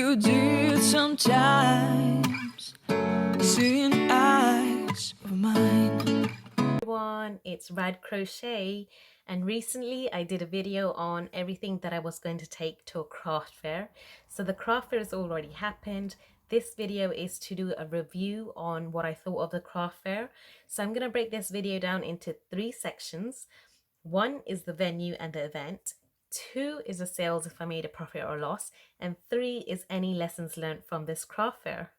you did sometimes, seeing eyes of mine. Everyone, it's RadCrochet, and recently I did a video on everything that I was going to take to a craft fair. So the craft fair has already happened. This video is to do a review on what I thought of the craft fair. So I'm going to break this video down into 3 sections. 1 is the venue and the event. 2 is the sales if I made a profit or loss, and 3 is any lessons learned from this craft fair.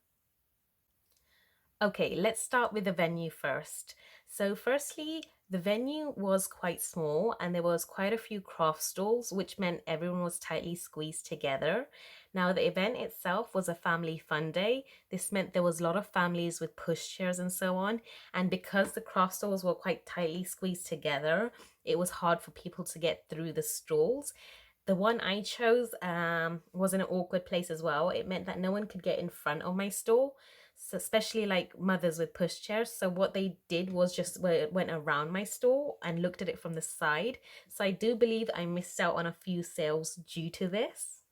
Okay, let's start with the venue first. So firstly, the venue was quite small and there was quite a few craft stalls, which meant everyone was tightly squeezed together. Now, the event itself was a family fun day. This meant there was a lot of families with pushchairs and so on. And because the craft stalls were quite tightly squeezed together, it was hard for people to get through the stalls. The one I chose was in an awkward place as well. It meant that no one could get in front of my stall. So especially like mothers with pushchairs. So what they did was just went around my stall and looked at it from the side. So I do believe I missed out on a few sales due to this.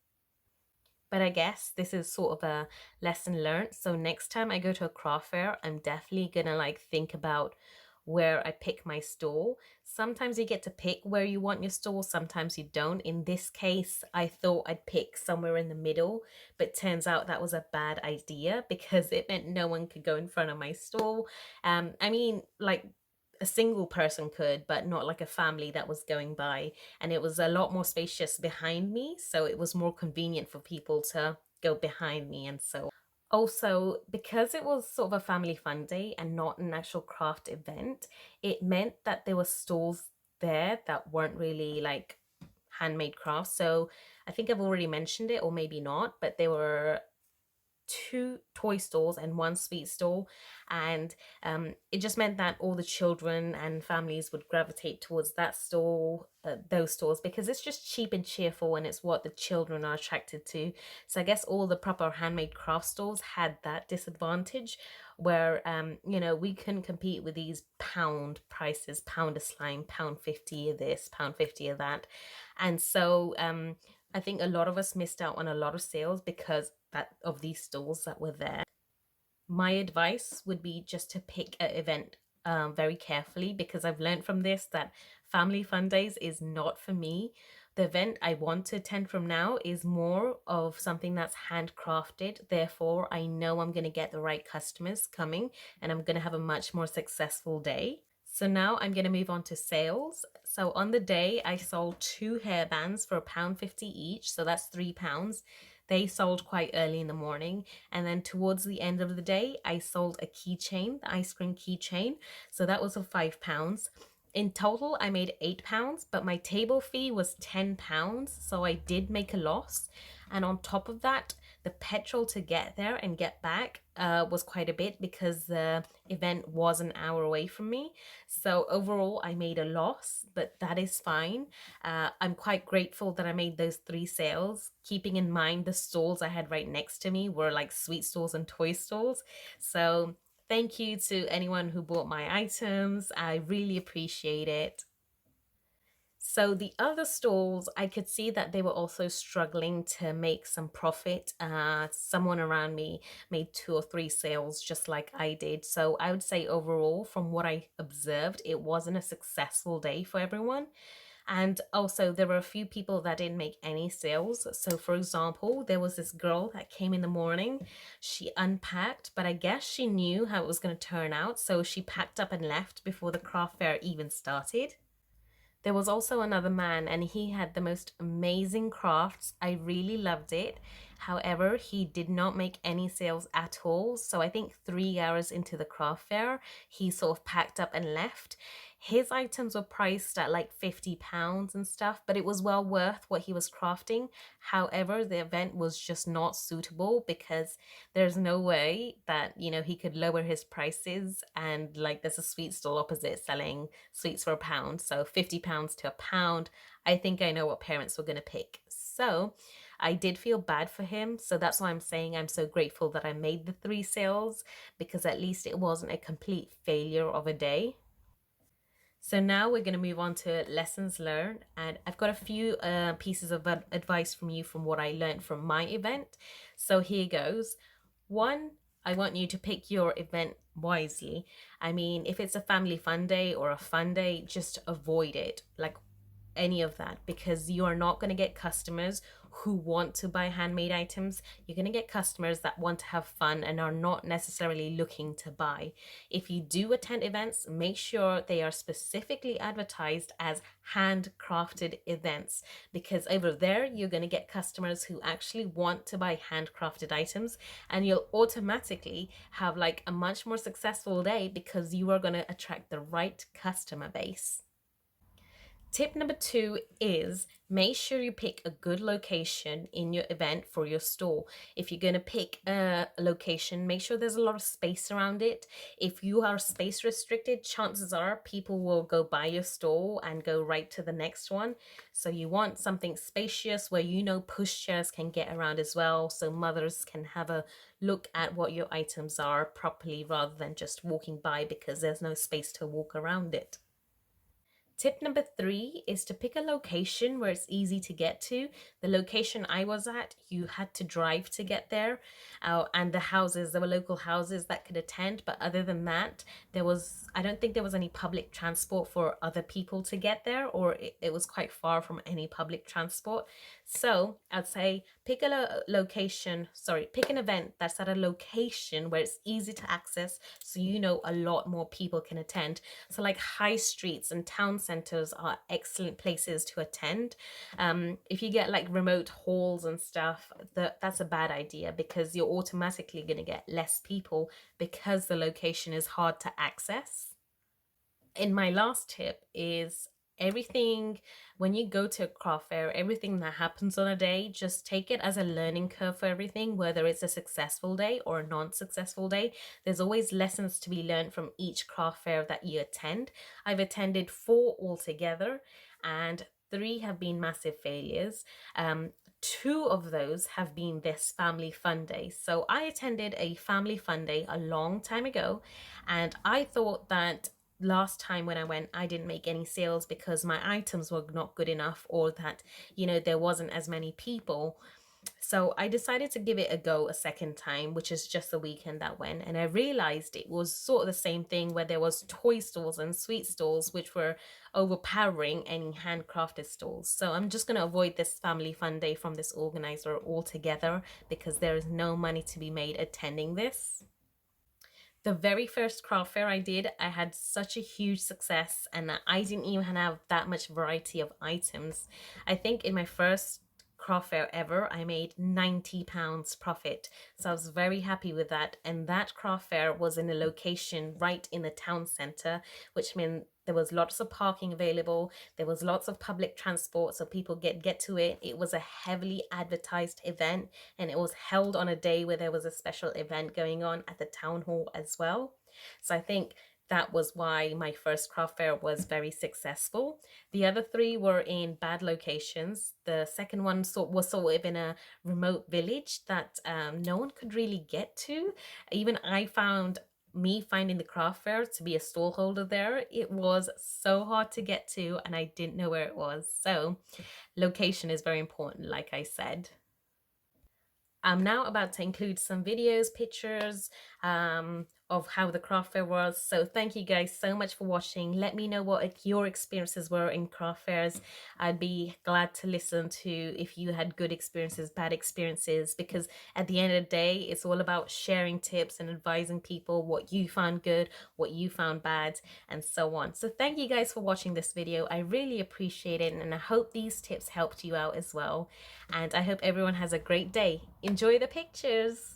But I guess this is sort of a lesson learned. So next time I go to a craft fair, I'm definitely gonna like think about where I pick my stall. Sometimes you get to pick where you want your stall, sometimes you don't. In this case, I thought I'd pick somewhere in the middle, but turns out that was a bad idea because it meant no one could go in front of my stall. I mean, like a single person could, but not like a family that was going by. And it was a lot more spacious behind me, so it was more convenient for people to go behind me and so. Also, because it was sort of a family fun day and not an actual craft event, it meant that there were stalls there that weren't really like handmade crafts. So I think I've already mentioned it, or maybe not, but there were 2 toy stalls and 1 sweet stall, and it just meant that all the children and families would gravitate towards that stall, those stalls, because it's just cheap and cheerful and it's what the children are attracted to. So I guess all the proper handmade craft stalls had that disadvantage where you know, we couldn't compete with these pound prices, pound of slime, pound 50 of this, pound 50 of that. And so I think a lot of us missed out on a lot of sales because of these stalls that were there. My advice would be just to pick an event very carefully, because I've learned from this that family fun days is not for me. The event I want to attend from now is more of something that's handcrafted. Therefore, I know I'm going to get the right customers coming and I'm going to have a much more successful day. So now I'm going to move on to sales. So on the day, I sold 2 hairbands for £1.50 each. So that's £3. They sold quite early in the morning. And then towards the end of the day, I sold a keychain, the ice cream keychain. So that was for £5. In total, I made £8, but my table fee was £10. So I did make a loss. And on top of that, the petrol to get there and get back was quite a bit because the event was an hour away from me. So overall, I made a loss, but that is fine. I'm quite grateful that I made those 3 sales, keeping in mind the stalls I had right next to me were like sweet stalls and toy stalls. So thank you to anyone who bought my items. I really appreciate it. So the other stalls, I could see that they were also struggling to make some profit. Someone around me made 2 or 3 sales just like I did. So I would say overall, from what I observed, it wasn't a successful day for everyone. And also there were a few people that didn't make any sales. So for example, there was this girl that came in the morning. She unpacked, but I guess she knew how it was going to turn out. So she packed up and left before the craft fair even started. There was also another man and he had the most amazing crafts. I really loved it. However, he did not make any sales at all. So I think 3 hours into the craft fair, he sort of packed up and left. His items were priced at like £50 and stuff, but it was well worth what he was crafting. However, the event was just not suitable because there's no way that, you know, he could lower his prices, and like there's a sweet stall opposite selling sweets for £1. So £50 to £1. I think I know what parents were going to pick. So I did feel bad for him. So that's why I'm saying I'm so grateful that I made the 3 sales, because at least it wasn't a complete failure of a day. So now we're going to move on to lessons learned, and I've got a few pieces of advice from you from what I learned from my event. So here goes. One, I want you to pick your event wisely. I mean, if it's a family fun day or a fun day, just avoid it. Like any of that, because you are not going to get customers who want to buy handmade items. You're going to get customers that want to have fun and are not necessarily looking to buy. If you do attend events, make sure they are specifically advertised as handcrafted events, because over there you're going to get customers who actually want to buy handcrafted items, and you'll automatically have like a much more successful day because you are going to attract the right customer base. Tip number 2 is make sure you pick a good location in your event for your stall. If you're going to pick a location, make sure there's a lot of space around it. If you are space restricted, chances are people will go by your stall and go right to the next one. So you want something spacious where pushchairs can get around as well, so mothers can have a look at what your items are properly rather than just walking by because there's no space to walk around it. Tip number 3 is to pick a location where it's easy to get to. The location I was at, you had to drive to get there, and there were local houses that could attend, but other than that, I don't think there was any public transport for other people to get there, or it was quite far from any public transport. So I'd say pick an event that's at a location where it's easy to access, so a lot more people can attend. So like high streets and town centers are excellent places to attend. If you get like remote halls and stuff, that's a bad idea because you're automatically going to get less people because the location is hard to access. And my last tip is when you go to a craft fair, everything that happens on a day, just take it as a learning curve for everything, whether it's a successful day or a non-successful day. There's always lessons to be learned from each craft fair that you attend. I've attended 4 altogether, and 3 have been massive failures. 2 of those have been this family fun day. So I attended a family fun day a long time ago, and I thought that last time when I went, I didn't make any sales because my items were not good enough, or that, there wasn't as many people. So I decided to give it a go a second time, which is just the weekend that went. And I realized it was sort of the same thing where there was toy stalls and sweet stalls, which were overpowering any handcrafted stalls. So I'm just going to avoid this family fun day from this organizer altogether because there is no money to be made attending this. The very first craft fair I did, I had such a huge success, and I didn't even have that much variety of items. I think in my first craft fair ever, I made £90 profit. So I was very happy with that. And that craft fair was in a location right in the town centre, which meant there was lots of parking available. There was lots of public transport, so people get to it. It was a heavily advertised event, and it was held on a day where there was a special event going on at the town hall as well. So I think that was why my first craft fair was very successful. The other 3 were in bad locations. The second one was sort of in a remote village that no one could really get to. Even finding the craft fair to be a stall holder there, it was so hard to get to, and I didn't know where it was. So location is very important, like I said. I'm now about to include some videos, pictures of how the craft fair was. So thank you guys so much for watching. Let me know what your experiences were in craft fairs. I'd be glad to listen to if you had good experiences, bad experiences, because at the end of the day, it's all about sharing tips and advising people what you found good, what you found bad, and so on. So thank you guys for watching this video. I really appreciate it, and I hope these tips helped you out as well. And I hope everyone has a great day. Enjoy the pictures.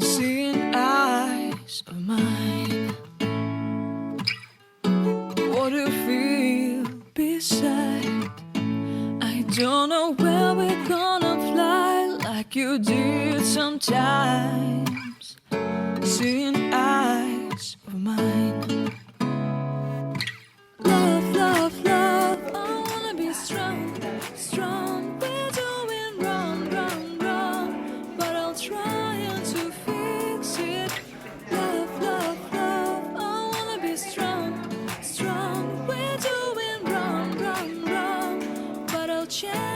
Seeing eyes of mine, what do you feel beside? I don't know where we're gonna fly like you did sometimes. Seeing eyes of mine. Love, love, love, I wanna be chance.